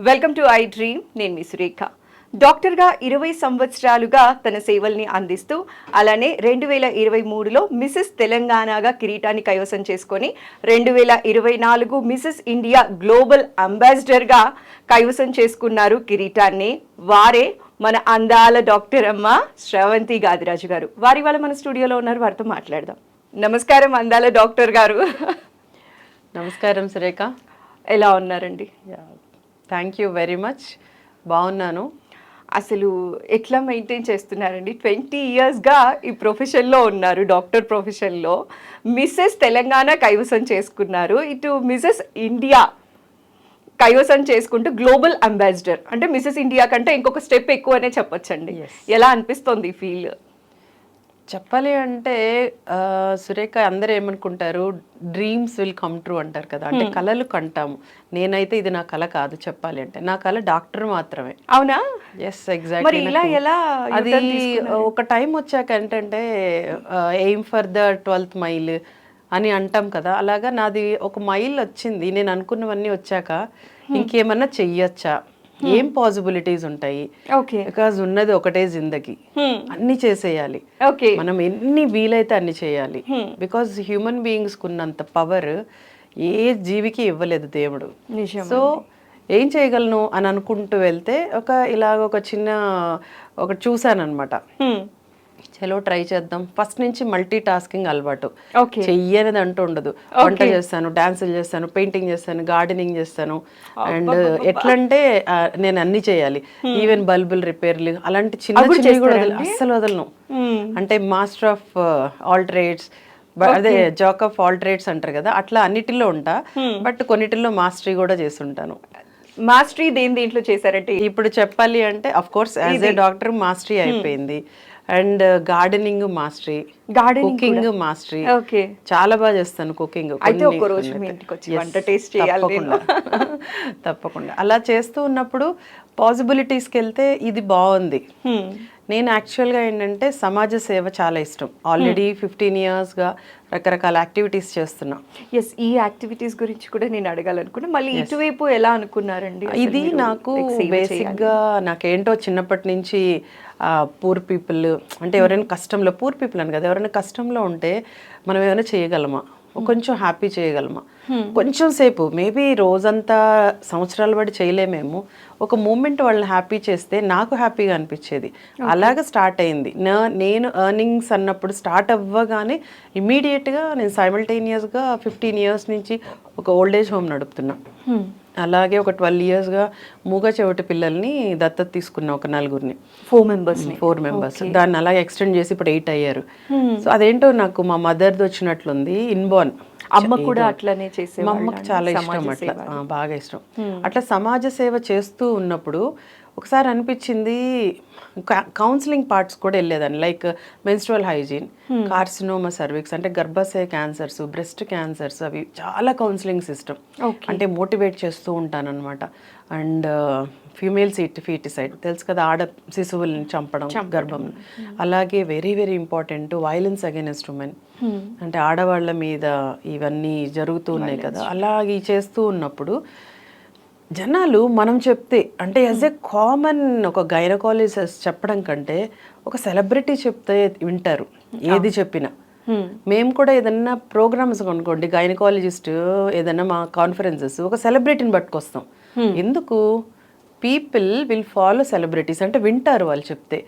Welcome to I dream. నేను మీ సురేఖ. డాక్టర్గా 20 సంవత్సరాలుగా తన సేవల్ని అందిస్తూ అలానే 2023లో మిసెస్ తెలంగాణగా కిరీటాన్ని కైవసం చేసుకొని 2024 మిసెస్ ఇండియా గ్లోబల్ అంబాసిడర్గా కైవసం చేసుకున్నారు కిరీటాన్ని. వారే మన అందాల డాక్టర్ అమ్మ శ్రవంతి గాదిరాజు గారు. వారి వాళ్ళ మన స్టూడియోలో ఉన్నారు, వారితో మాట్లాడదాం. నమస్కారం అందాల డాక్టర్ గారు. నమస్కారం సురేఖ. ఎలా ఉన్నారండి? Thank you very much. బాగున్నాను. అసలు ఎట్లా మెయింటైన్ చేస్తున్నారండి? 20 ఇయర్స్గా ఈ ప్రొఫెషన్లో ఉన్నారు, డాక్టర్ ప్రొఫెషన్లో. మిస్సెస్ తెలంగాణ కైవసం చేసుకున్నారు, ఇటు మిసెస్ ఇండియా కైవసం చేసుకుంటూ గ్లోబల్ అంబాసిడర్ అంటే మిసెస్ ఇండియా కంటే ఇంకొక స్టెప్ ఎక్కువనే చెప్పొచ్చండి. ఎలా అనిపిస్తుంది ఈ ఫీల్? చెప్పాలి అంటే సురేఖ, అందరూ ఏమనుకుంటారు, డ్రీమ్స్ విల్ కమ్ ట్రూ అంటారు కదా, అంటే కళలు కంటాము. నేనైతే ఇది నా కళ కాదు, చెప్పాలి అంటే నా కళ డాక్టర్ మాత్రమే. అవునా? Yes, exactly. అది ఒక టైం వచ్చాక ఏంటంటే aim for the 12th mile అని అంటాం కదా, అలాగా నాది ఒక మైల్ వచ్చింది. నేను అనుకున్నవన్నీ వచ్చాక ఇంకేమన్నా చెయ్యొచ్చా, ఏం పాసిబిలిటీస్ ఉంటాయి, బికాజ్ ఉన్నది ఒకటే జిందగీ, అన్ని చేసేయాలి. మనం ఎన్ని వీలైతే అన్ని చేయాలి. బికాజ్ హ్యూమన్ బీయింగ్స్ కున్నంత పవర్ ఏ జీవికి ఇవ్వలేదు దేవుడు. సో ఏం చేయగలను అని అనుకుంటూ వెళ్తే ఒక చిన్న ఒకటి చూసానమాట. చలో ట్రై చేద్దాం. ఫస్ట్ నుంచి మల్టీ టాస్కింగ్ అలవాటు, చెయ్యనిది అంటూ ఉండదు. వంట చేస్తాను, డాన్సులు చేస్తాను, పెయింటింగ్ చేస్తాను, గార్డెనింగ్ చేస్తాను. అండ్ ఎట్లంటే నేను అన్ని చేయాలి. ఈవెన్ బల్బుల్ రిపేర్లు అలాంటి చిన్న చిన్నవి కూడా అస్సలు వదలను. అంటే మాస్టర్ ఆఫ్ ఆల్ ట్రేడ్స్, అదే జాక్ ఆఫ్ ఆల్ ట్రేడ్స్ అంటారు కదా, అట్లా అన్నిటిలో ఉంటా. బట్ కొన్నిటిల్లో మాస్టరీ కూడా చేస్తుంటాను. మాస్టరీ దేంట్లో చేశారంటే ఇప్పుడు చెప్పాలి అంటే of course as a doctor mastery అయిపోయింది. And gardening mastery, cooking mastery. చాలా బాగా చేస్తాను కుకింగ్. తప్పకుండా. అలా చేస్తూ ఉన్నప్పుడు పాసిబిలిటీస్కి వెళ్తే ఇది బాగుంది. నేను యాక్చువల్గా ఏంటంటే సమాజ సేవ చాలా ఇష్టం. ఆల్రెడీ 15 ఇయర్స్గా రకరకాల యాక్టివిటీస్ చేస్తున్నా. ఎస్, ఈ యాక్టివిటీస్ గురించి కూడా నేను అడగాలనుకున్నా. మళ్ళీ ఇటువైపు ఎలా అనుకున్నారండి? ఇది నాకు బేసిక్గా నాకేంటో చిన్నప్పటి నుంచి పూర్ పీపుల్ అంటే ఎవరైనా కష్టంలో, పూర్ పీపుల్ అని కదా, ఎవరైనా కష్టంలో ఉంటే మనం ఏమైనా చేయగలమా, కొంచెం హ్యాపీ చేయగలమా, కొంచెం సేపు, మేబీ రోజంతా సంవత్సరాల బట్టి చేయలేమేమో, ఒక మూమెంట్ వాళ్ళని హ్యాపీ చేస్తే నాకు హ్యాపీగా అనిపించేది. అలాగ స్టార్ట్ అయింది. నేను ఎర్నింగ్స్ అన్నప్పుడు స్టార్ట్ అవ్వగానే ఇమీడియట్గా నేను సైమల్టేనియస్గా 15 ఇయర్స్ నుంచి ఒక ఓల్డ్ ఏజ్ హోమ్ నడుపుతున్నా. అలాగే ఒక 12 ఇయర్స్గా మూగ చెవిటి పిల్లల్ని దత్తత తీసుకున్నా, ఒక 4 మెంబర్స్. దాన్ని అలాగే ఎక్స్టెండ్ చేసి ఇప్పుడు 8 అయ్యారు. సో అదేంటో నాకు మా మదర్ది వచ్చినట్లుంది, ఇన్బోర్న్. అమ్మ కూడా అట్లనే చేసే, మా అమ్మకి చాలా ఇష్టం, అట్లా బాగా ఇష్టం. అట్లా సమాజ సేవ చేస్తూ ఉన్నప్పుడు ఒకసారి అనిపించింది, కౌన్సిలింగ్ పార్ట్స్ కూడా వెళ్ళేదాన్ని. Like menstrual hygiene, carcinoma cervix అంటే గర్భాశయ క్యాన్సర్స్, బ్రెస్ట్ క్యాన్సర్స్, అవి చాలా కౌన్సిలింగ్ సిస్టమ్. అంటే మోటివేట్ చేస్తూ ఉంటాను అనమాట. అండ్ ఫీమేల్ ఫీటిసైడ్ తెలుసు కదా, ఆడ శిశువుల్ని చంపడం గర్భం. అలాగే very very important violence against women, అంటే ఆడవాళ్ళ మీద ఇవన్నీ జరుగుతూ ఉన్నాయి కదా. అలాగే చేస్తూ ఉన్నప్పుడు జనాలు మనం చెప్తే, అంటే యాజ్ ఏ కామన్ ఒక గైనకాలజిస్ట్ చెప్పడం కంటే ఒక సెలబ్రిటీ చెప్తే వింటారు ఏది చెప్పినా. మేము కూడా ఏదన్నా ప్రోగ్రామ్స్ అనుకోండి, గైనకాలజిస్ట్ ఏదన్నా మా కాన్ఫరెన్సెస్, ఒక సెలబ్రిటీని పట్టుకొస్తాం. ఎందుకు? పీపుల్ విల్ ఫాలో సెలబ్రిటీస్, అంటే వింటారు వాళ్ళు చెప్తే.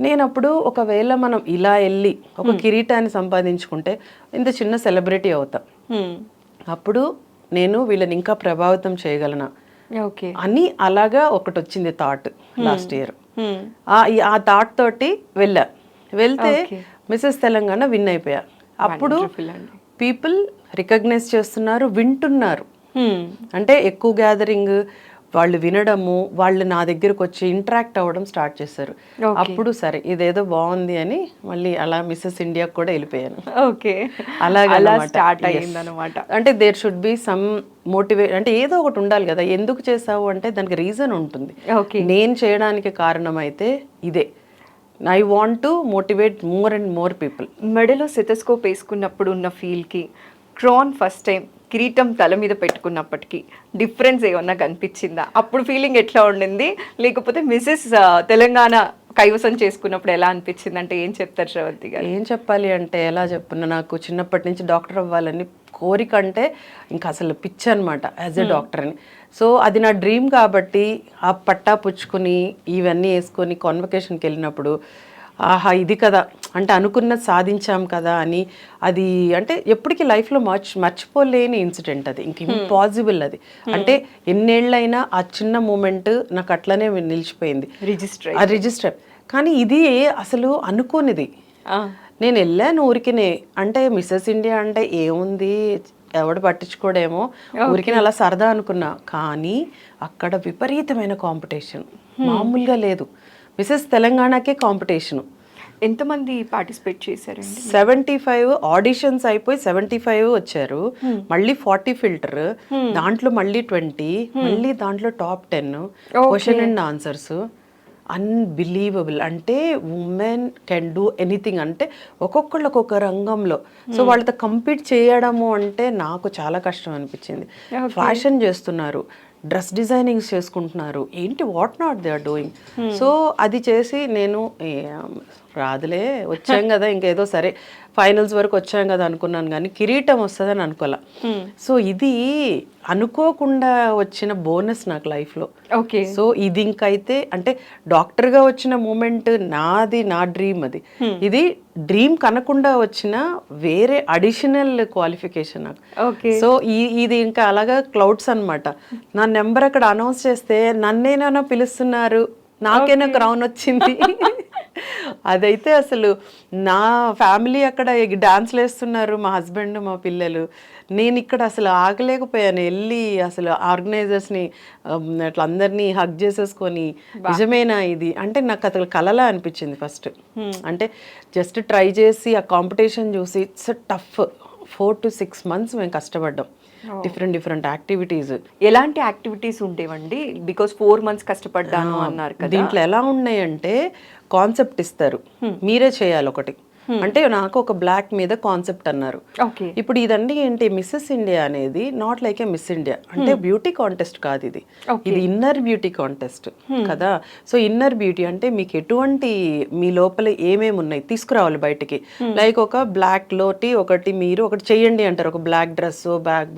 నేను అప్పుడు ఒకవేళ మనం ఇలా వెళ్ళి ఒక కిరీటాన్ని సంపాదించుకుంటే ఇంత చిన్న సెలబ్రిటీ అవుతాం, అప్పుడు నేను వీళ్ళని ఇంకా ప్రభావితం చేయగలనా అని అలాగా ఒకటి వచ్చింది థాట్ లాస్ట్ ఇయర్. ఆ థాట్ తోటి వెళ్తే మిసెస్ తెలంగాణ విన్ అయిపోయా. అప్పుడు పీపుల్ రికగ్నైజ్ చేస్తున్నారు, వింటున్నారు. అంటే ఎక్కువ గ్యాదరింగ్, వాళ్ళు వినడము, వాళ్ళు నా దగ్గరకు వచ్చి ఇంటరాక్ట్ అవ్వడం స్టార్ట్ చేశారు. అప్పుడు సరే ఇదేదో బాగుంది అని మళ్ళీ అలా మిస్సెస్ ఇండియా కూడా వెళ్ళిపోయాను. అలాగా స్టార్ట్ అయ్యిందనమాట. అంటే there should be some motivate, అంటే ఏదో ఒకటి ఉండాలి కదా. ఎందుకు చేసావు అంటే దానికి రీజన్ ఉంటుంది. నేను చేయడానికి కారణం అయితే ఇదే. I want to motivate more and more people. మెడలో సెటస్కోప్ వేసుకున్నప్పుడు ఉన్న ఫీల్కి, క్రాన్ ఫస్ట్ టైం కిరీటం తల మీద పెట్టుకున్నప్పటికీ డిఫరెన్స్ ఏమన్నా కనిపించిందా? అప్పుడు ఫీలింగ్ ఎట్లా ఉండింది, లేకపోతే మిసెస్ తెలంగాణ కైవసం చేసుకున్నప్పుడు ఎలా అనిపించింది అంటే ఏం చెప్తారు శ్రవంతి గారు? ఏం చెప్పాలి అంటే ఎలా చెప్పున్నా, నాకు చిన్నప్పటి నుంచి డాక్టర్ అవ్వాలని కోరిక, అంటే ఇంకా అసలు పిచ్చి అనమాట యాజ్ ఎ డాక్టర్ అని. సో అది నా డ్రీమ్ కాబట్టి ఆ పట్టా పుచ్చుకొని ఇవన్నీ వేసుకొని కాన్వకేషన్కి వెళ్ళినప్పుడు ఆహా ఇది కదా, అంటే అనుకున్నది సాధించాం కదా అని, అది అంటే ఎప్పటికీ లైఫ్లో మర్చిపోలేని ఇన్సిడెంట్ అది, ఇంక ఇంపాసిబుల్ అది. అంటే ఎన్నేళ్ళైనా ఆ చిన్న మూమెంట్ నాకు అట్లనే నిలిచిపోయింది, రిజిస్టర్. కానీ ఇది అసలు అనుకోనిది. నేను వెళ్ళాను ఊరికినే, అంటే మిస్సెస్ ఇండియా అంటే ఏముంది, ఎవడు పట్టించుకోడేమో, ఊరికినే అలా సరదా అనుకున్నా. కానీ అక్కడ విపరీతమైన కాంపిటీషన్, మామూలుగా లేదు. మిస్సెస్ తెలంగాణకే కాంపిటీషను. ఎంతమంది పార్టిసిపేట్ చేశారండి? 75 ఆడిషన్స్ అయిపోయి 75 వచ్చారు. మళ్ళీ 40 ఫిల్టర్, దాంట్లో మళ్ళీ 20, మళ్ళీ దాంట్లో top 10 question and answers. Unbelievable. అంటే ఉమెన్ కెన్ డూ ఎనీథింగ్, అంటే ఒక్కొక్కళ్ళు ఒక్కొక్క రంగంలో. సో వాళ్ళతో కంపీట్ చేయడము అంటే నాకు చాలా కష్టం అనిపించింది. ఫ్యాషన్ చేస్తున్నారు, డ్రెస్ డిజైనింగ్స్ చేసుకుంటున్నారు, ఏంటి what not they are doing. So అది చేసి నేను రాదులే, వచ్చాం కదా ఇంకేదో సరే ఫైనల్స్ వరకు వచ్చాం కదా అనుకున్నాను, కానీ కిరీటం వస్తుందని అనుకోలే. సో ఇది అనుకోకుండా వచ్చిన బోనస్ నాకు లైఫ్లో. ఓకే. సో ఇది ఇంకైతే అంటే డాక్టర్గా వచ్చిన మూమెంట్ నాది, నా డ్రీమ్ అది. ఇది డ్రీమ్ కనకుండా వచ్చిన వేరే అడిషనల్ క్వాలిఫికేషన్ నాకు. సో ఇది ఇంకా అలాగా క్లౌడ్స్ అనమాట. నా నెంబర్ అక్కడ అనౌన్స్ చేస్తే నన్నేనో పిలుస్తున్నారు, నాకేనో క్రౌన్ వచ్చింది. అదైతే అసలు నా ఫ్యామిలీ అక్కడ డాన్స్లు వేస్తున్నారు, మా హస్బెండ్ మా పిల్లలు, నేను ఇక్కడ అసలు ఆగలేకపోయాను. వెళ్ళి అసలు ఆర్గనైజర్స్ని అట్లా అందరినీ హగ్ చేసేసుకొని నిజమేనా ఇది అంటే నాకు అసలు కలలా అనిపించింది ఫస్ట్. అంటే జస్ట్ ట్రై చేసి ఆ కాంపిటీషన్ చూసి ఇట్స్ టఫ్. 4 to 6 months మేము కష్టపడ్డాం, డిఫరెంట్ యాక్టివిటీస్. ఎలాంటి యాక్టివిటీస్ ఉండేవండి? బికాస్ 4 months కష్టపడ్డాను అన్నారు కదా. దీంట్లో ఎలా ఉన్నాయంటే కాన్సెప్ట్ ఇస్తారు, మీరే చేయాలి ఒకటి. అంటే నాకు ఒక బ్లాక్ మీద కాన్సెప్ట్ అన్నారు. ఇప్పుడు ఇదండి ఏంటి, మిస్సెస్ ఇండియా అనేది not like A miss India, అంటే బ్యూటీ కాంటెస్ట్ కాదు ఇది, ఇది ఇన్నర్ బ్యూటీ కాంటెస్ట్ కదా. సో ఇన్నర్ బ్యూటీ అంటే మీకు ఎటువంటి మీ లోపల ఏమేమి ఉన్నాయి తీసుకురావాలి బయటికి. లైక్ ఒక బ్లాక్ లోటి ఒకటి మీరు ఒకటి చెయ్యండి అంటారు, ఒక బ్లాక్ డ్రెస్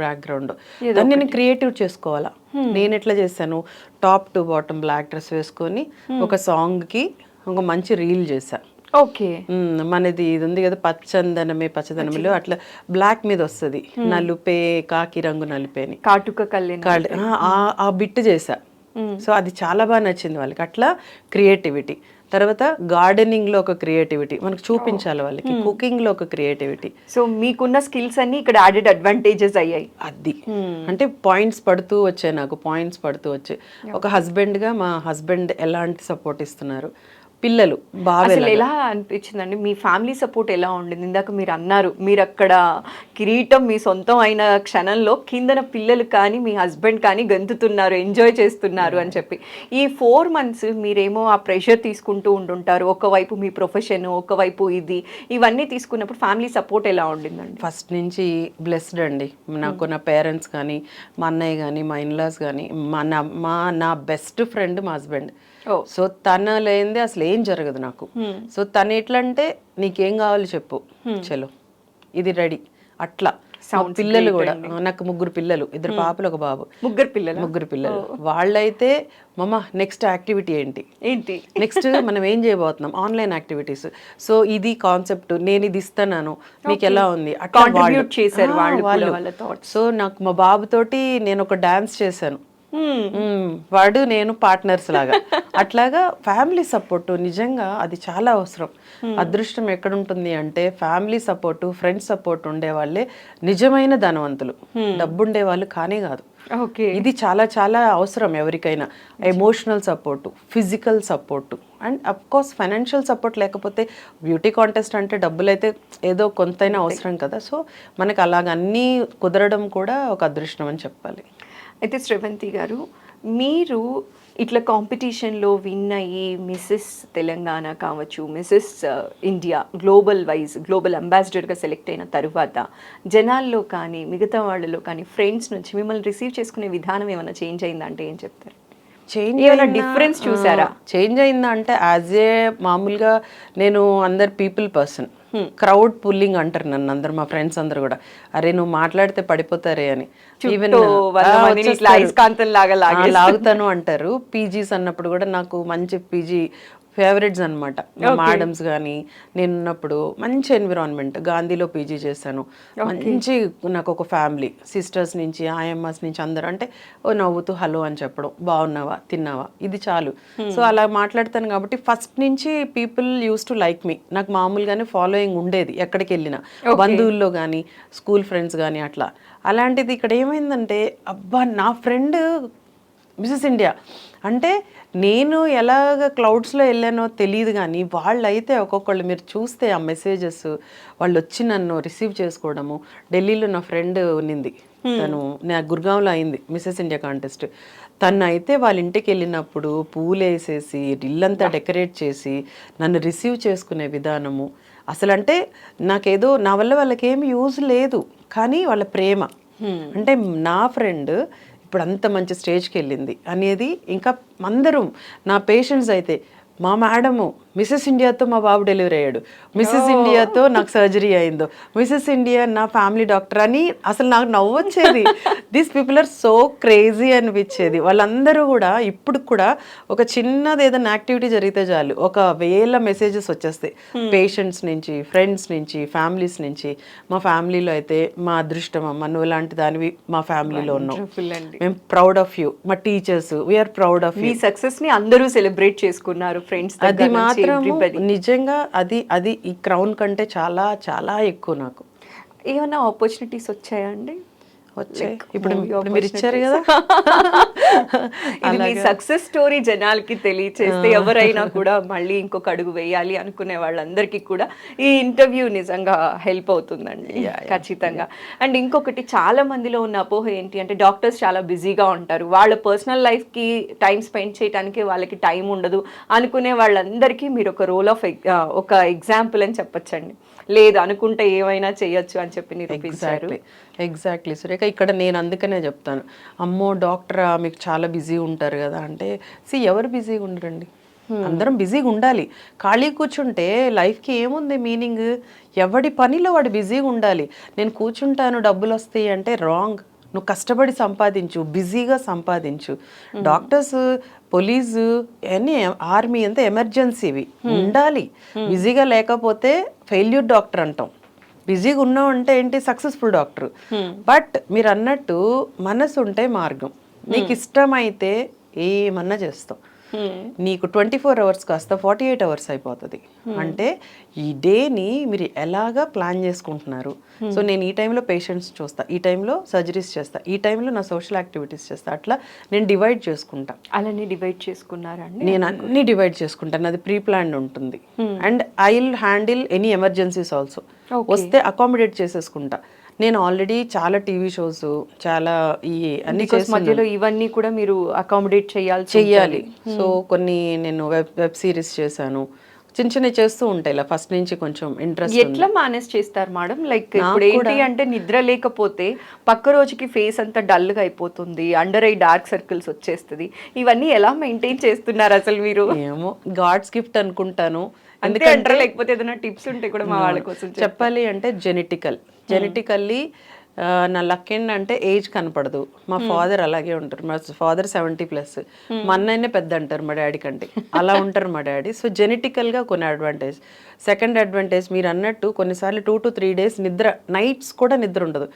బ్యాక్గ్రౌండ్, దాన్ని నేను క్రియేటివ్ చేసుకోవాలా. నేను ఎట్లా చేశాను, top to bottom black dress వేసుకొని ఒక సాంగ్కి ఒక మంచి రీల్ చేశా. ఓకే. మనది ఇది ఉంది కదా, పచ్చదనమిలో అట్లా బ్లాక్ మీద వస్తుంది, నలుపే కాకి రంగు నలుపే అని కాటుక ఆ బిట్ చేసా. సో అది చాలా బాగా నచ్చింది వాళ్ళకి. అట్లా క్రియేటివిటీ. తర్వాత గార్డెనింగ్ లో ఒక క్రియేటివిటీ మనకు చూపించాలి వాళ్ళకి, కుకింగ్ లో ఒక క్రియేటివిటీ. సో మీకున్న స్కిల్స్ అన్ని ఇక్కడ యాడెడ్ అడ్వాంటేజెస్ అయ్యాయి. అది అంటే పాయింట్స్ పడుతూ వచ్చాయి నాకు, పాయింట్స్ పడుతూ వచ్చాయి. ఒక హస్బెండ్ గా మా హస్బెండ్ ఎలాంటి సపోర్ట్ ఇస్తున్నారు, పిల్లలు బాగా. అసలు ఎలా అనిపించిందండి, మీ ఫ్యామిలీ సపోర్ట్ ఎలా ఉండింది? ఇందాక మీరు అన్నారు, మీరు అక్కడ కిరీటం మీ సొంతం అయిన క్షణంలో కిందన పిల్లలు కానీ మీ హస్బెండ్ కానీ గంతుతున్నారు, ఎంజాయ్ చేస్తున్నారు అని చెప్పి. ఈ 4 months మీరేమో ఆ ప్రెషర్ తీసుకుంటూ ఉంటుంటారు, ఒకవైపు మీ ప్రొఫెషన్, ఒకవైపు ఇవన్నీ తీసుకున్నప్పుడు ఫ్యామిలీ సపోర్ట్ ఎలా ఉండిందండి? ఫస్ట్ నుంచి బ్లెస్డ్ అండి. నాకు నా పేరెంట్స్ కానీ, మా అన్నయ్య కానీ, మా ఇన్లాస్ కానీ, నా బెస్ట్ ఫ్రెండ్ మా హస్బెండ్. సో తన లేనిదే అసలు ఏం జరగదు నాకు. సో తను ఎట్లా అంటే నీకేం కావాలో చెప్పు, చలో ఇది రెడీ. అట్లా పిల్లలు కూడా, నాకు 3 పిల్లలు, 2 పాపలు 1 బాబు. 3 పిల్లలు. వాళ్ళైతే మమ్మ నెక్స్ట్ యాక్టివిటీ ఏంటి, నెక్స్ట్ మనం ఏం చేయబోతున్నాం, ఆన్లైన్ యాక్టివిటీస్. సో ఇది కాన్సెప్ట్, నేను ఇది ఇస్తున్నాను, మీకు ఎలా ఉంది, అట్లా వాళ్ళు. సో నాకు మా బాబుతోటి నేను ఒక డాన్స్ చేశాను, వాడు నేను పార్ట్నర్స్ లాగా. అట్లాగా ఫ్యామిలీ సపోర్ట్ నిజంగా అది చాలా అవసరం. అదృష్టం ఎక్కడుంటుంది అంటే ఫ్యామిలీ సపోర్ట్, ఫ్రెండ్స్ సపోర్ట్ ఉండే వాళ్ళే నిజమైన ధనవంతులు, డబ్బుండే వాళ్ళు కానే కాదు. ఇది చాలా చాలా అవసరం ఎవరికైనా. Emotional support, physical support, and of course financial support లేకపోతే బ్యూటీ కాంటెస్ట్ అంటే డబ్బులు అయితే ఏదో కొంతైనా అవసరం కదా. సో మనకు అలాగ అన్నీ కుదరడం కూడా ఒక అదృష్టం అని చెప్పాలి. అయితే శ్రవంతి గారు, మీరు ఇట్లా కాంపిటీషన్లో విన్ అయ్యి మిస్సెస్ తెలంగాణ కావచ్చు, మిస్సెస్ ఇండియా గ్లోబల్ అంబాసిడర్గా సెలెక్ట్ అయిన తరువాత జనాల్లో కానీ మిగతా వాళ్ళలో కానీ ఫ్రెండ్స్ నుంచి మిమ్మల్ని రిసీవ్ చేసుకునే విధానం ఏమైనా చేంజ్ అయిందంటే ఏం చెప్తారు? ఏమైనా డిఫరెన్స్ చూసారా? చేంజ్ అయిందా అంటే యాజ్ ఏ మామూలుగా నేను అందరు పీపుల్ పర్సన్, క్రౌడ్ పుల్లింగ్ అంటారు నన్ను అందరు, మా ఫ్రెండ్స్ అందరు కూడా, అరే నువ్వు మాట్లాడితే పడిపోతారే అని, ఈవెన్ లాగుతాను అంటారు. పీజీస్ అన్నప్పుడు కూడా నాకు మంచి పీజీ ఫేవరెట్స్ అనమాట. మేడమ్స్ కానీ నేను ఉన్నప్పుడు మంచి ఎన్విరాన్మెంట్. గాంధీలో పీజీ చేశాను. మంచి నాకు ఒక ఫ్యామిలీ, సిస్టర్స్ నుంచి ఆయమ్మస్ నుంచి అందరూ అంటే ఓ నవ్వుతూ హలో అని చెప్పడం, బాగున్నావా తిన్నావా, ఇది చాలు. సో అలా మాట్లాడతాను కాబట్టి ఫస్ట్ నుంచి పీపుల్ యూస్ టు లైక్ మీ. నాకు మామూలుగానే ఫాలోయింగ్ ఉండేది ఎక్కడికి వెళ్ళినా, బంధువుల్లో కానీ స్కూల్ ఫ్రెండ్స్ కానీ అట్లా. అలాంటిది ఇక్కడ ఏమైందంటే అబ్బా నా ఫ్రెండ్ మిసెస్ ఇండియా అంటే నేను ఎలాగ క్లౌడ్స్లో వెళ్ళానో తెలియదు, కానీ వాళ్ళైతే ఒక్కొక్కళ్ళు మీరు చూస్తే ఆ మెసేజెస్, వాళ్ళు వచ్చి నన్ను రిసీవ్ చేసుకోవడము. ఢిల్లీలో నా ఫ్రెండ్ ఉన్నింది, తను నా గుర్గాంలో అయింది మిసెస్ ఇండియా కాంటెస్ట్. తను అయితే వాళ్ళ ఇంటికి వెళ్ళినప్పుడు పూలు వేసేసి ఇల్లంతా డెకరేట్ చేసి నన్ను రిసీవ్ చేసుకునే విధానము అసలు అంటే నాకేదో నా వల్ల వాళ్ళకి ఏమి యూజ్ లేదు, కానీ వాళ్ళ ప్రేమ అంటే నా ఫ్రెండ్ ఇప్పుడు అంత మంచి స్టేజ్కి వెళ్ళింది అనేది. ఇంకా అందరం నా పేషెంట్స్ అయితే మా మేడము మిసెస్ ఇండియాతో మా బాబు డెలివరీ అయ్యాడు, మిసెస్ ఇండియాతో నాకు సర్జరీ అయిందో, మిసెస్ ఇండియా నా ఫ్యామిలీ డాక్టర్ అని అసలు నాకు నవ్వొచ్చేది. These people are so crazy అనిపించేది. వాళ్ళందరూ కూడా ఇప్పుడు కూడా ఒక చిన్నది ఏదైనా యాక్టివిటీ జరిగితే చాలు ఒక 1000 మెసేజెస్ వచ్చేస్తాయి పేషెంట్స్ నుంచి, ఫ్రెండ్స్ నుంచి, ఫ్యామిలీస్ నుంచి. మా ఫ్యామిలీలో అయితే మా అదృష్టం అమ్మ నువ్వు లాంటి దానివి మా ఫ్యామిలీలో ఉన్నావు, మేము ప్రౌడ్ ఆఫ్ యూ. మా teachers we are proud of you. మీ సక్సెస్ ని అందరూ సెలబ్రేట్ చేసుకున్నారు ఫ్రెండ్స్. అది మాత్రం నిజంగా అది ఈ క్రౌన్ కంటే చాలా చాలా ఎక్కువ. నాకు ఏమైనా ఆపర్చునిటీస్ వచ్చాయా అండి? వచ్చాయి. ఇప్పుడు మీరు ఇచ్చారు కదా. ఇది మీ సక్సెస్ స్టోరీ జనాలకి తెలియచేస్తే ఎవరైనా కూడా మళ్ళీ ఇంకొక అడుగు వేయాలి అనుకునే వాళ్ళందరికీ కూడా ఈ ఇంటర్వ్యూ నిజంగా హెల్ప్ అవుతుందండి ఖచ్చితంగా. అండ్ ఇంకొకటి చాలా మందిలో ఉన్న అపోహ ఏంటి అంటే డాక్టర్స్ చాలా బిజీగా ఉంటారు, వాళ్ళ పర్సనల్ లైఫ్కి టైం స్పెండ్ చేయడానికి వాళ్ళకి టైం ఉండదు అనుకునే వాళ్ళందరికీ మీరు ఒక రోల్ ఆఫ్ ఒక ఎగ్జాంపుల్ అని చెప్పొచ్చండి. లేదు అనుకుంటే ఏమైనా చేయొచ్చు అని చెప్పి నిరూపించారు. ఎగ్జాక్ట్లీ సురేఖ. ఇక్కడ నేను అందుకనే చెప్తాను, అమ్మో డాక్టరా మీకు చాలా బిజీ ఉంటారు కదా అంటే, ఎవరు బిజీగా ఉండరండి, అందరం బిజీగా ఉండాలి. ఖాళీ కూర్చుంటే లైఫ్కి ఏముంది మీనింగ్? ఎవడి పనిలో వాడు బిజీగా ఉండాలి. నేను కూర్చుంటాను డబ్బులు వస్తాయి అంటే రాంగ్. నువ్వు కష్టపడి సంపాదించు, బిజీగా సంపాదించు. డాక్టర్స్, పోలీసు, అన్నీ ఆర్మీ అంతా ఎమర్జెన్సీవి ఉండాలి. బిజీగా లేకపోతే ఫెయిల్యూర్ డాక్టర్ అంటాం. బిజీగా ఉన్నావు అంటే ఏంటి? Successful doctor. బట్ మీరు అన్నట్టు మనసు ఉంటే మార్గం. నీకు ఇష్టమైతే ఏమన్నా చేస్తావు. నీకు 24 hours కాస్త 48 hours అయిపోతుంది. అంటే ఈ డేని మీరు ఎలాగా ప్లాన్ చేసుకుంటున్నారు. సో నేను ఈ టైంలో పేషెంట్స్ చూస్తా, ఈ టైంలో సర్జరీస్ చేస్తా, ఈ టైంలో నా సోషల్ యాక్టివిటీస్ చేస్తా, అట్లా నేను డివైడ్ చేసుకుంటా. అలానే డివైడ్ చేసుకున్నారండి? నేను అన్ని డివైడ్ చేసుకుంటాను, అది ప్రీ ప్లాన్డ్ ఉంటుంది. And I will handle any emergencies also. వస్తే అకామిడేట్ చేసేసుకుంటా. నేను ఆల్రెడీ చాలా టీవీ షోస్, చాలా ఈ అన్ని మధ్యలో ఇవన్నీ కూడా మీరు అకామిడేట్ చెయ్యాలి. సో కొన్ని నేను వెబ్ సిరీస్ చేశాను, చిన్న చిన్న చేస్తూ ఉంటాయి. ఇలా ఫస్ట్ నుంచి కొంచెం ఇంట్రెస్ట్. ఎట్లా మేనేజ్ చేస్తారు మేడం? లైక్ ఇప్పుడు ఏంటి అంటే నిద్ర లేకపోతే పక్క రోజుకి ఫేస్ అంతా డల్ గా అయిపోతుంది, అండర్ ఐ డార్క్ సర్కిల్స్ వచ్చేస్తుంది. ఇవన్నీ ఎలా మెయింటైన్ చేస్తున్నారు అసలు మీరు? ఏమో గాడ్స్ గిఫ్ట్ అనుకుంటాను. ఎందుకంటే లేకపోతే ఏదైనా టిప్స్ ఉంటే కూడా మా వాళ్ళ కోసం చెప్పాలి అంటే జెనెటికల్లీ నా లక్ ఏంటంటే ఏజ్ కనపడదు. మా ఫాదర్ అలాగే ఉంటారు. మా ఫాదర్ 70+. మా అన్నయ్యనే పెద్ద అంటారు మా డాడీ కంటే, అలా ఉంటారు మా డాడీ. సో జెనెటికల్గా కొన్ని అడ్వాంటేజ్. సెకండ్ అడ్వాంటేజ్ మీరు అన్నట్టు కొన్నిసార్లు 2 to 3 days నిద్ర, నైట్స్ కూడా నిద్ర ఉండదు.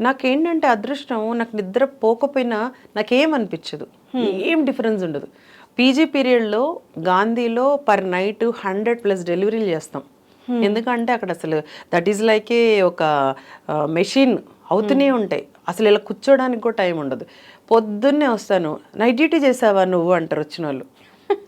నాకేంటంటే అదృష్టం, నాకు నిద్ర పోకపోయినా నాకేమనిపించదు, ఏం డిఫరెన్స్ ఉండదు. పీజీ పీరియడ్లో గాంధీలో పర్ నైట్ 100+ డెలివరీలు చేస్తాం. ఎందుకంటే అక్కడ అసలు దట్ ఈజ్ లైక్ ఒక మెషిన్ అవుతూనే ఉంటాయి. అసలు ఇలా కూర్చోడానికి కూడా టైం ఉండదు. పొద్దున్నే వస్తాను, నైట్ డ్యూటీ చేసావా నువ్వు అంటారు వచ్చిన వాళ్ళు.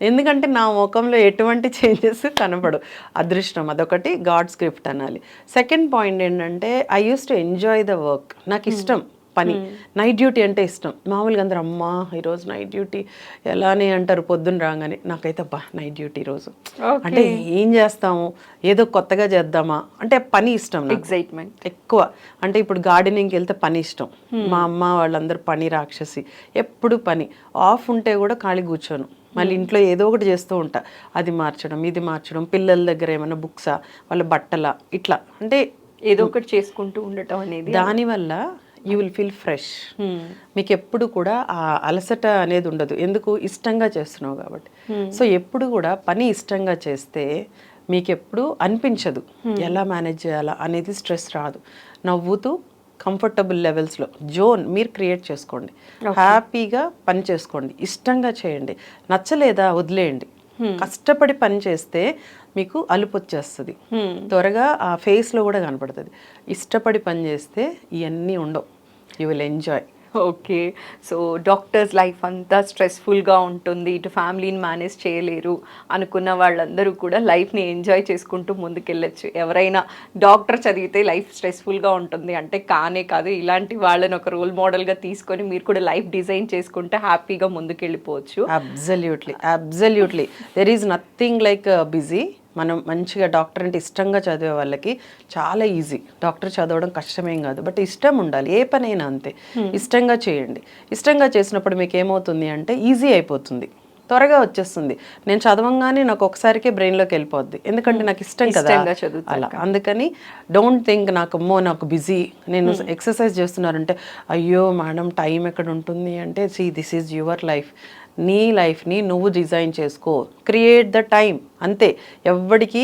ఎందుకంటే నా ముఖంలో ఎటువంటి చేంజెస్ కనపడు. అదృష్టం, అదొకటి గాడ్ స్క్రిప్ట్ అనాలి. సెకండ్ పాయింట్ ఏంటంటే I use to enjoy the work. నాకు ఇష్టం పని. నైట్ డ్యూటీ అంటే ఇష్టం. మామూలుగా అందరూ అమ్మా ఈరోజు నైట్ డ్యూటీ ఎలానే అంటారు పొద్దున్న రాగానే. నాకైతే అబ్బా నైట్ డ్యూటీ రోజు అంటే ఏం చేస్తాము, ఏదో కొత్తగా చేద్దామా అంటే పని ఇష్టం నాకు. ఎక్సైట్మెంట్ ఎక్కువ. అంటే ఇప్పుడు గార్డెనింగ్కి వెళ్తే పని ఇష్టం. మా అమ్మ వాళ్ళందరూ పని రాక్షసి, ఎప్పుడు పని. ఆఫ్ ఉంటే కూడా ఖాళీ కూర్చోను, మళ్ళీ ఇంట్లో ఏదో ఒకటి చేస్తూ ఉంటా. అది మార్చడం ఇది మార్చడం, పిల్లల దగ్గర ఏమైనా బుక్సా వాళ్ళ బట్టల ఇట్లా అంటే ఏదో ఒకటి చేసుకుంటూ ఉండటం అనేది. దానివల్ల యూ విల్ ఫీల్ ఫ్రెష్. మీకు ఎప్పుడు కూడా ఆ అలసట అనేది ఉండదు, ఎందుకు ఇష్టంగా చేస్తున్నావు కాబట్టి. సో ఎప్పుడు కూడా పని ఇష్టంగా చేస్తే మీకు ఎప్పుడు అనిపించదు ఎలా మేనేజ్ చేయాలా అనేది, స్ట్రెస్ రాదు. నవ్వుతూ కంఫర్టబుల్ లెవెల్స్లో జోన్ మీరు క్రియేట్ చేసుకోండి, హ్యాపీగా పని చేసుకోండి, ఇష్టంగా చేయండి. నచ్చలేదా వదిలేయండి. కష్టపడి పని చేస్తే మీకు అలుపు వచ్చేస్తుంది, త్వరగా ఆ ఫేస్లో కూడా కనపడుతుంది. ఇష్టపడి పని చేస్తే ఇవన్నీ ఉండవు, you will enjoy. Okay, so doctors life అంతా స్ట్రెస్ఫుల్గా ఉంటుంది, ఇటు ఫ్యామిలీని మేనేజ్ చేయలేరు అనుకున్న వాళ్ళందరూ కూడా లైఫ్ని ఎంజాయ్ చేసుకుంటూ ముందుకెళ్ళచ్చు. ఎవరైనా డాక్టర్ చదివితే లైఫ్ స్ట్రెస్ఫుల్గా ఉంటుంది అంటే కానే కాదు. ఇలాంటి వాళ్ళని ఒక రోల్ మోడల్గా తీసుకొని మీరు కూడా లైఫ్ డిజైన్ చేసుకుంటే హ్యాపీగా ముందుకెళ్ళిపోవచ్చు. Absolutely there is nothing like busy. మనం మంచిగా డాక్టర్ అంటే ఇష్టంగా చదివే వాళ్ళకి చాలా ఈజీ. డాక్టర్ చదవడం కష్టమేం కాదు, బట్ ఇష్టం ఉండాలి. ఏ పనైనా అంతే, ఇష్టంగా చేయండి. ఇష్టంగా చేసినప్పుడు మీకు ఏమవుతుంది అంటే ఈజీ అయిపోతుంది, త్వరగా వచ్చేస్తుంది. నేను చదవంగానే నాకు ఒకసారికే బ్రెయిన్లోకి వెళ్ళిపోద్ది, ఎందుకంటే నాకు ఇష్టం కదా అలా. అందుకని డోంట్ థింక్ నాకు బిజీ, నేను ఎక్సర్సైజ్ చేస్తున్నారంటే అయ్యో మేడం టైం ఎక్కడ ఉంటుంది అంటే, see this is your life. నీ లైఫ్ని నువ్వు డిజైన్ చేసుకో, క్రియేట్ ద టైం అంతే. ఎవ్వడికి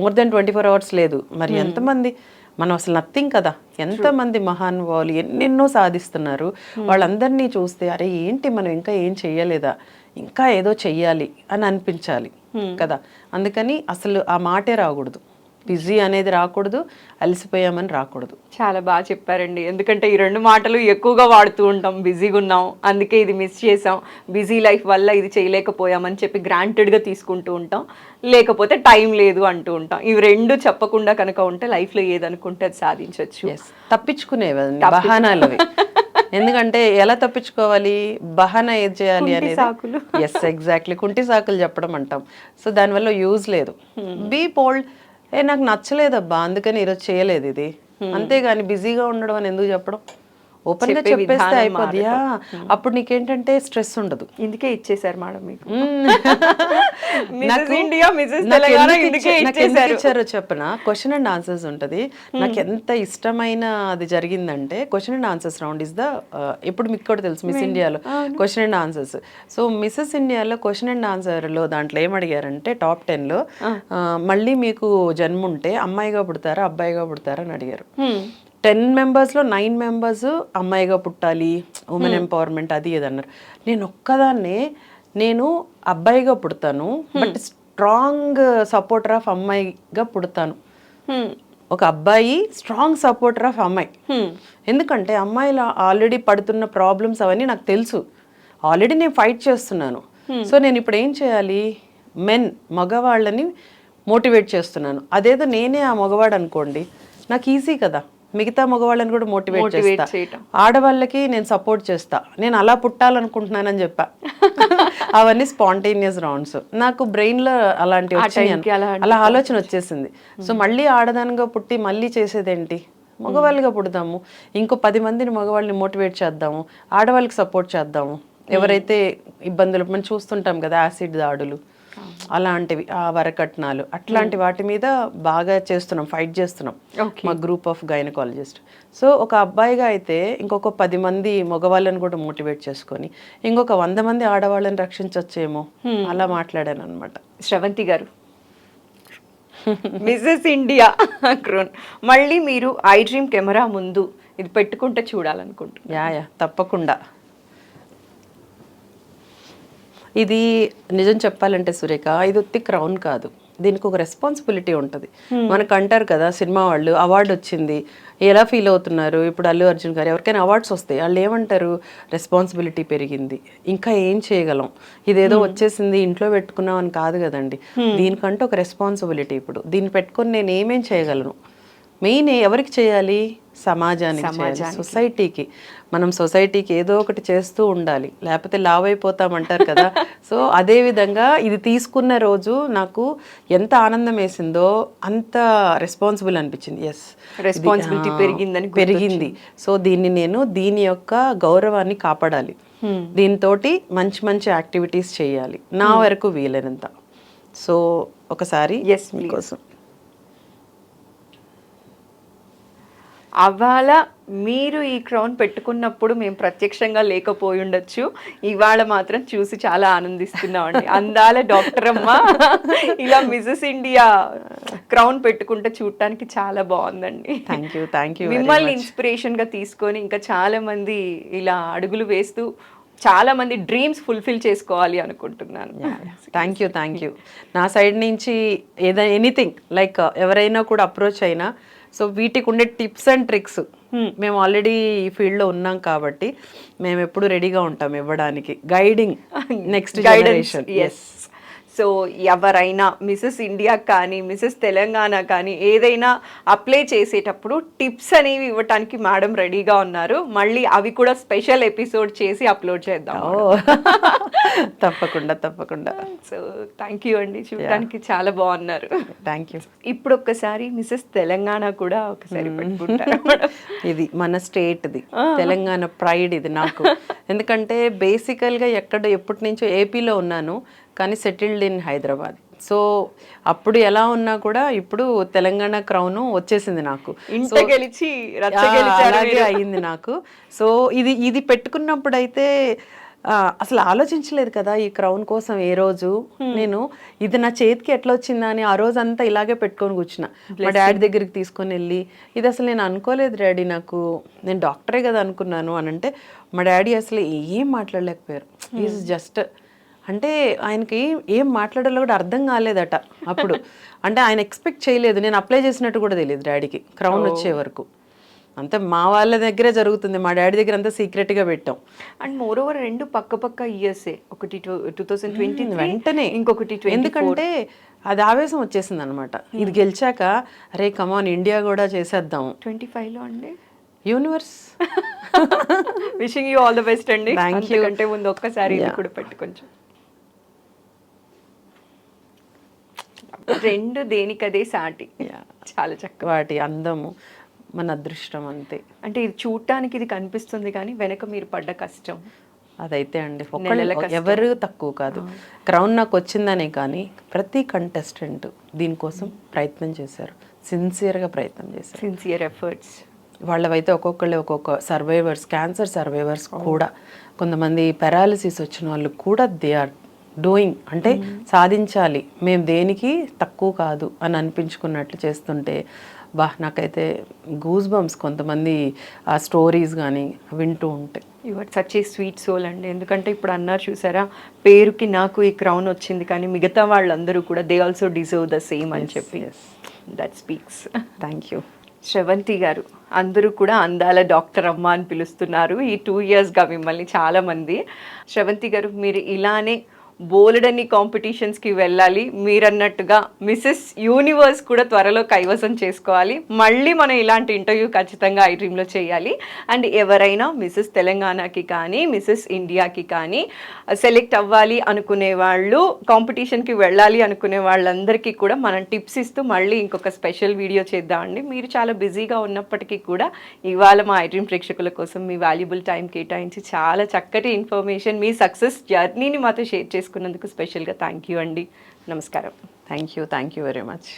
మోర్ దెన్ 24 hours లేదు. మరి ఎంతమంది, మనం అసలు నథింగ్ కదా. ఎంతమంది మహానుభావులు ఎన్నెన్నో సాధిస్తున్నారు. వాళ్ళందరినీ చూస్తే అరే ఏంటి మనం ఇంకా ఏం చెయ్యలేదా, ఇంకా ఏదో చెయ్యాలి అని అనిపించాలి కదా. అందుకని అసలు ఆ మాటే రాకూడదు, బిజీ అనేది రాకూడదు, అలసిపోయామని రాకూడదు. చాలా బాగా చెప్పారండి. ఎందుకంటే ఈ రెండు మాటలు ఎక్కువగా వాడుతూ ఉంటాం, బిజీగా ఉన్నాం అందుకే ఇది మిస్ చేసాం, బిజీ లైఫ్ వల్ల ఇది చేయలేకపోయామని చెప్పి గ్రాంటెడ్గా తీసుకుంటూ ఉంటాం, లేకపోతే టైం లేదు అంటూ ఉంటాం. ఇవి రెండు చెప్పకుండా కనుక ఉంటే లైఫ్లో ఏదనుకుంటే అది సాధించవచ్చు. తప్పించుకునేవి బహానాలు. ఎందుకంటే ఎలా తప్పించుకోవాలి, బహానా ఏది చేయాలి అనేది. ఎస్ ఎగ్జాక్ట్లీ, కుంటి సాకులు చెప్పడం అంటాం. సో దానివల్ల యూజ్ లేదు. బీ బోల్డ్, నాకు నచ్చలేదబ్బా అందుకని ఈరోజు చేయలేదు ఇది, అంతేగాని బిజీగా ఉండడం అని ఎందుకు చెప్పడం. ఓపెన్గా చెప్పేస్తే అయిపోద్ది. అప్పుడు నీకేంటంటే స్ట్రెస్ ఉండదు. ఇందుకే ఇచ్చేసారు మేడం మీకు. ఇచ్చారో చెప్పిన క్వశ్చన్ అండ్ ఆన్సర్స్ ఉంటుంది. నాకు ఎంత ఇష్టమైన అది జరిగిందంటే question and answers round is the, ఇప్పుడు మీకు కూడా తెలుసు మిస్ ఇండియాలో question and answers. So missus ఇండియాలో క్వశ్చన్ అండ్ ఆన్సర్లో దాంట్లో ఏం అడిగారంటే టాప్ 10లో మళ్ళీ మీకు జన్మ ఉంటే అమ్మాయిగా పుడతారా అబ్బాయిగా పుడతారా అని అడిగారు. 10 members లో 9 members అమ్మాయిగా పుట్టాలి, ఉమెన్ ఎంపవర్మెంట్ అది ఏదన్నారు. నేను ఒక్కదాన్నే నేను అబ్బాయిగా పుడతాను, బట్ స్ట్రాంగ్ సపోర్టర్ ఆఫ్ అమ్మాయిగా పుడతాను. ఒక అబ్బాయి స్ట్రాంగ్ సపోర్టర్ ఆఫ్ అమ్మాయి. ఎందుకంటే అమ్మాయిలు ఆల్రెడీ పడుతున్న ప్రాబ్లమ్స్ అవన్నీ నాకు తెలుసు, ఆల్రెడీ నేను ఫైట్ చేస్తున్నాను. సో నేను ఇప్పుడు ఏం చేయాలి, మగవాళ్ళని మోటివేట్ చేస్తున్నాను. అదేదో నేనే ఆ మగవాడు అనుకోండి, నాకు ఈజీ కదా, మిగతా మగవాళ్ళని కూడా మోటివేట్ చేస్తా. ఆడవాళ్ళకి నేను సపోర్ట్ చేస్తా, నేను అలా పుట్టాలనుకుంటున్నానని చెప్పా. అవన్నీ స్పాంటేనియస్ రౌండ్స్. నాకు బ్రెయిన్లో అలాంటి అలా ఆలోచన వచ్చేసింది. సో మళ్ళీ ఆడదానిగా పుట్టి మళ్ళీ చేసేదేంటి, మగవాళ్ళుగా పుడదాము, ఇంకో 10 మందిని మగవాళ్ళని మోటివేట్ చేద్దాము, ఆడవాళ్ళకి సపోర్ట్ చేద్దాము. ఎవరైతే ఇబ్బందులు మనం చూస్తుంటాం కదా, యాసిడ్ దాడులు అలాంటివి, ఆ వరకట్నాలు అట్లాంటి వాటి మీద బాగా చేస్తున్నాం, ఫైట్ చేస్తున్నాం మా గ్రూప్ ఆఫ్ గైనకాలజిస్ట్. సో ఒక అబ్బాయిగా అయితే ఇంకొక 10 మంది మగవాళ్ళని కూడా మోటివేట్ చేసుకొని ఇంకొక 100 మంది ఆడవాళ్ళని రక్షించొచ్చేమో అలా మాట్లాడాను అనమాట. శ్రవంతి గారు, మిసెస్ ఇండియా క్రోన్ మళ్ళీ మీరు ఐ డ్రీమ్ కెమెరా ముందు ఇది పెట్టుకుంటే చూడాలనుకుంటున్నా. తప్పకుండా. ఇది నిజం చెప్పాలంటే సురేఖ, ఇది ఒత్తి క్రౌన్ కాదు, దీనికి ఒక రెస్పాన్సిబిలిటీ ఉంటుంది. మనకు అంటారు కదా సినిమా వాళ్ళు, అవార్డు వచ్చింది ఎలా ఫీల్ అవుతున్నారు. ఇప్పుడు అల్లు అర్జున్ గారు ఎవరికైనా అవార్డ్స్ వస్తాయి, వాళ్ళు ఏమంటారు, రెస్పాన్సిబిలిటీ పెరిగింది, ఇంకా ఏం చేయగలం, ఇదేదో వచ్చేసింది ఇంట్లో పెట్టుకున్నాం అని కాదు కదండి. దీనికంటే ఒక రెస్పాన్సిబిలిటీ, ఇప్పుడు దీన్ని పెట్టుకొని నేను ఏమేం చేయగలను, మెయిన్ ఎవరికి చేయాలి? సమాజానికి చేయాలి, సొసైటీకి. మనం సొసైటీకి ఏదో ఒకటి చేస్తూ ఉండాలి, లేకపోతే లావ్ అయిపోతామంటారు కదా. సో అదే విధంగా ఇది తీసుకున్న రోజు నాకు ఎంత ఆనందం వేసిందో అంత రెస్పాన్సిబుల్ అనిపించింది. ఎస్, రెస్పాన్సిబిలిటీ పెరిగింది. సో దీని యొక్క గౌరవాన్ని కాపాడాలి, దీంతోటి మంచి మంచి యాక్టివిటీస్ చేయాలి నా వరకు వీలైనంత. సో ఒకసారి మీకోసం అవాళ మీరు ఈ క్రౌన్ పెట్టుకున్నప్పుడు మేము ప్రత్యక్షంగా లేకపోయి ఉండొచ్చు, ఇవాళ మాత్రం చూసి చాలా ఆనందిస్తున్నామండి. అందాల డాక్టర్ అమ్మ ఇలా మిసెస్ ఇండియా క్రౌన్ పెట్టుకుంటే చూడటానికి చాలా బాగుందండి. Thank you. మిమ్మల్ని ఇన్స్పిరేషన్ గా తీసుకొని ఇంకా చాలా మంది ఇలా అడుగులు వేస్తూ చాలా మంది డ్రీమ్స్ ఫుల్ఫిల్ చేసుకోవాలి అనుకుంటున్నాను. Thank you. నా సైడ్ నుంచి ఏదైనా ఎనీథింగ్ లైక్ ఎవరైనా కూడా అప్రోచ్ అయినా, సో వీటికి ఉండే టిప్స్ అండ్ ట్రిక్స్ మేము ఆల్రెడీ ఈ ఫీల్డ్లో ఉన్నాం కాబట్టి మేము ఎప్పుడు రెడీగా ఉంటాం ఇవ్వడానికి, guiding next generation. Yes. So ఎవరైనా మిసెస్ ఇండియా కానీ మిసెస్ తెలంగాణ కానీ ఏదైనా అప్లై చేసేటప్పుడు టిప్స్ అనేవి ఇవ్వటానికి మేడం రెడీగా ఉన్నారు. మళ్ళీ అవి కూడా స్పెషల్ ఎపిసోడ్ చేసి అప్లోడ్ చేద్దాం. తప్పకుండా. సో థ్యాంక్ యూ అండి, చూడటానికి చాలా బాగున్నారు. Thank you. ఇప్పుడు ఒక్కసారి మిసెస్ తెలంగాణ కూడా ఒకసారి పెట్టుకుంటారు. ఇది మన స్టేట్ది, తెలంగాణ ప్రైడ్ ఇది నాకు. ఎందుకంటే బేసికల్గా ఎప్పటి నుంచో ఏపీలో ఉన్నాను, కానీ సెటిల్డ్ ఇన్ హైదరాబాద్. సో అప్పుడు ఎలా ఉన్నా కూడా ఇప్పుడు తెలంగాణ క్రౌన్ వచ్చేసింది నాకు, అలాగే అయింది నాకు. సో ఇది పెట్టుకున్నప్పుడు అయితే అసలు ఆలోచించలేదు కదా ఈ క్రౌన్ కోసం. ఏ రోజు నేను ఇది నా చేతికి ఎట్లా వచ్చిందా అని ఆ రోజు అంతా ఇలాగే పెట్టుకొని కూర్చున్నా. మా డాడీ దగ్గరికి తీసుకొని వెళ్ళి, ఇది అసలు నేను అనుకోలేదు డాడీ, నేను డాక్టరే కదా అనుకున్నాను అని అంటే, మా డాడీ అసలు ఏం మాట్లాడలేకపోయారు. ఈజ్ జస్ట్ అంటే ఆయనకి ఏం మాట్లాడాలో కూడా అర్థం కాలేదట అప్పుడు. అంటే ఆయన ఎక్స్పెక్ట్ చేయలేదు, నేను అప్లై చేసినట్టు కూడా తెలియదు డాడీకి క్రౌన్ వచ్చే వరకు. అంతే మా వాళ్ళ దగ్గరే జరుగుతుంది, మా డాడీ దగ్గర అంతా సీక్రెట్గా పెట్టాం. అండ్ మోర్ ఓవర్ రెండు పక్క ఇయర్సే, ఒకటి 2020 వెంటనే, ఇంకొకటి ఎందుకంటే అది ఆవేశం వచ్చేసింది అనమాట. ఇది గెలిచాక అరే కమాన్ ఇండియా కూడా చేసేద్దాం. 25లో అండి universe. Wishing you all the best అండి. అంతకంటే ముందు ఒక్కసారి ఇది కూడా పెట్టి కొంచెం రెండు దేనికదే సాటి, చాలా చక్కగా వాటి అందము మన అదృష్టం అంతే. అంటే ఇది చూడటానికి ఇది కనిపిస్తుంది కానీ వెనక మీరు పడ్డ కష్టం అదైతే అండి ఎవరు తక్కువ కాదు. క్రౌన్ నాకు వచ్చిందనే కానీ ప్రతి కంటెస్టెంట్ దీనికోసం ప్రయత్నం చేశారు, సిన్సియర్గా ప్రయత్నం చేశారు, సిన్సియర్ ఎఫర్ట్స్. వాళ్ళవైతే ఒక్కొక్క సర్వైవర్స్, క్యాన్సర్ సర్వైవర్స్ కూడా, కొంతమంది పారాలిసిస్ వచ్చిన వాళ్ళు కూడా దే ఆర్ డూయింగ్, అంటే సాధించాలి, మేము దేనికి తక్కువ కాదు అని అనిపించుకున్నట్లు చేస్తుంటే నాకైతే గూస్ బంప్స్ కొంతమంది ఆ స్టోరీస్ కానీ వింటూ ఉంటాయి. Your such a sweet soul అండి. ఎందుకంటే ఇప్పుడు అన్నారు చూసారా, పేరుకి నాకు ఈ క్రౌన్ వచ్చింది కానీ మిగతా వాళ్ళందరూ కూడా they also deserve the same అని చెప్పి, that speaks. Thank you. Sravanthi గారు, అందరూ కూడా అందాల డాక్టర్ అమ్మ అని పిలుస్తున్నారు ఈ 2 yearsగా మిమ్మల్ని చాలామంది. శ్రవంతి గారు, మీరు ఇలానే బోలెడన్ని కాంపిటీషన్స్కి వెళ్ళాలి, మీరన్నట్టుగా మిసెస్ యూనివర్స్ కూడా త్వరలో కైవసం చేసుకోవాలి. మళ్ళీ మనం ఇలాంటి ఇంటర్వ్యూ ఖచ్చితంగా ఐ డ్రీమ్లో చేయాలి. అండ్ ఎవరైనా మిసెస్ తెలంగాణకి కానీ మిసెస్ ఇండియాకి కానీ సెలెక్ట్ అవ్వాలి అనుకునే వాళ్ళు, కాంపిటీషన్కి వెళ్ళాలి అనుకునే వాళ్ళందరికీ కూడా మనం టిప్స్ ఇస్తూ మళ్ళీ ఇంకొక స్పెషల్ వీడియో చేద్దామండి. మీరు చాలా బిజీగా ఉన్నప్పటికీ కూడా ఇవాళ మా ఐ డ్రీమ్ ప్రేక్షకుల కోసం మీ వాల్యుబుల్ టైం కేటాయించి చాలా చక్కటి ఇన్ఫర్మేషన్, మీ సక్సెస్ జర్నీని మాతో షేర్ చేసుకున్నందుకు స్పెషల్గా థ్యాంక్ యూ అండి. నమస్కారం. Thank you very much.